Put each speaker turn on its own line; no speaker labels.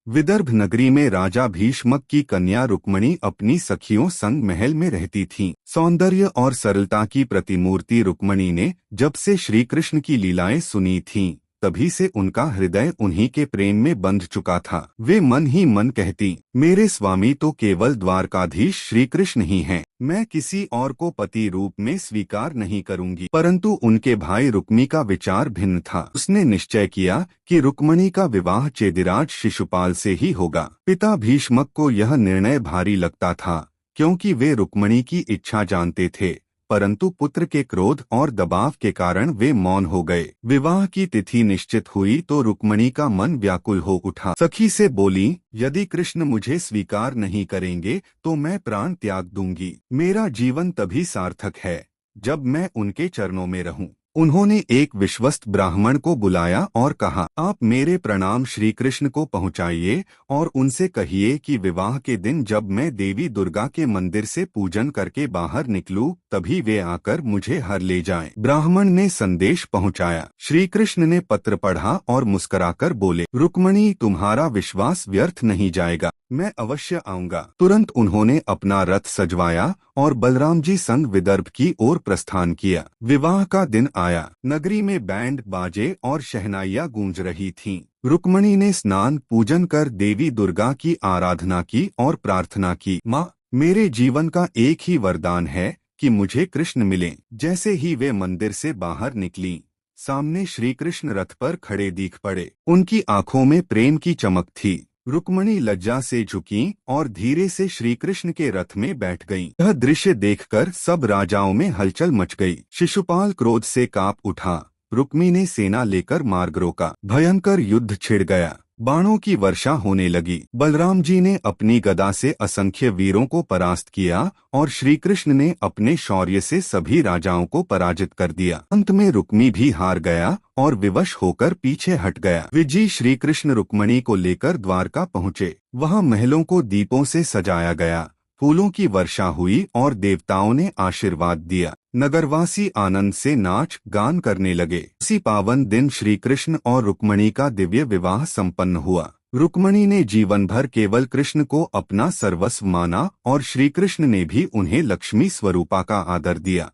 विदर्भ नगरी में राजा भीष्मक की कन्या रुक्मणी अपनी सखियों संग महल में रहती थीं। सौंदर्य और सरलता की प्रतिमूर्ति रुक्मणी ने जब से श्री कृष्ण की लीलाएं सुनी थीं, तभी से उनका हृदय उन्हीं के प्रेम में बंध चुका था। वे मन ही मन कहती, मेरे स्वामी तो केवल द्वारकाधीश श्री कृष्ण ही हैं। मैं किसी और को पति रूप में स्वीकार नहीं करूंगी। परंतु उनके भाई रुक्मी का विचार भिन्न था। उसने निश्चय किया कि रुक्मणी का विवाह चेदिराज शिशुपाल से ही होगा। पिता भीष्मक को यह निर्णय भारी लगता था, क्योंकि वे रुक्मणी की इच्छा जानते थे, परंतु पुत्र के क्रोध और दबाव के कारण वे मौन हो गए। विवाह की तिथि निश्चित हुई तो रुक्मणी का मन व्याकुल हो उठा। सखी से बोली, यदि कृष्ण मुझे स्वीकार नहीं करेंगे तो मैं प्राण त्याग दूंगी। मेरा जीवन तभी सार्थक है जब मैं उनके चरणों में रहूं। उन्होंने एक विश्वस्त ब्राह्मण को बुलाया और कहा, आप मेरे प्रणाम श्री कृष्ण को पहुंचाइए और उनसे कहिए कि विवाह के दिन जब मैं देवी दुर्गा के मंदिर से पूजन करके बाहर निकलूं, तभी वे आकर मुझे हर ले जाएं। ब्राह्मण ने संदेश पहुंचाया। श्री कृष्ण ने पत्र पढ़ा और मुस्कुराकर बोले, रुक्मणी, तुम्हारा विश्वास व्यर्थ नहीं जाएगा, मैं अवश्य आऊंगा। तुरंत उन्होंने अपना रथ सजवाया और बलराम जी संग विदर्भ की ओर प्रस्थान किया। विवाह का दिन आया। नगरी में बैंड बाजे और शहनाइयां गूंज रही थीं। रुक्मणी ने स्नान पूजन कर देवी दुर्गा की आराधना की और प्रार्थना की, माँ, मेरे जीवन का एक ही वरदान है कि मुझे कृष्ण मिलें। जैसे ही वे मंदिर से बाहर निकली, सामने श्री कृष्ण रथ पर खड़े दिख पड़े। उनकी आंखों में प्रेम की चमक थी। रुक्मणी लज्जा से झुकी और धीरे से श्री कृष्ण के रथ में बैठ गईं। यह दृश्य देखकर सब राजाओं में हलचल मच गई। शिशुपाल क्रोध से कांप उठा। रुक्मी ने सेना लेकर मार्ग रोका। भयंकर युद्ध छिड़ गया। बाणों की वर्षा होने लगी। बलराम जी ने अपनी गदा से असंख्य वीरों को परास्त किया और श्री कृष्ण ने अपने शौर्य से सभी राजाओं को पराजित कर दिया। अंत में रुक्मी भी हार गया और विवश होकर पीछे हट गया। विजयी श्री कृष्ण रुक्मणी को लेकर द्वारका पहुँचे। वहाँ महलों को दीपों से सजाया गया, फूलों की वर्षा हुई और देवताओं ने आशीर्वाद दिया। नगरवासी आनंद से नाच गान करने लगे। इसी पावन दिन श्री कृष्ण और रुक्मणी का दिव्य विवाह संपन्न हुआ। रुक्मणी ने जीवन भर केवल कृष्ण को अपना सर्वस्व माना और श्री कृष्ण ने भी उन्हें लक्ष्मी स्वरूपा का आदर दिया।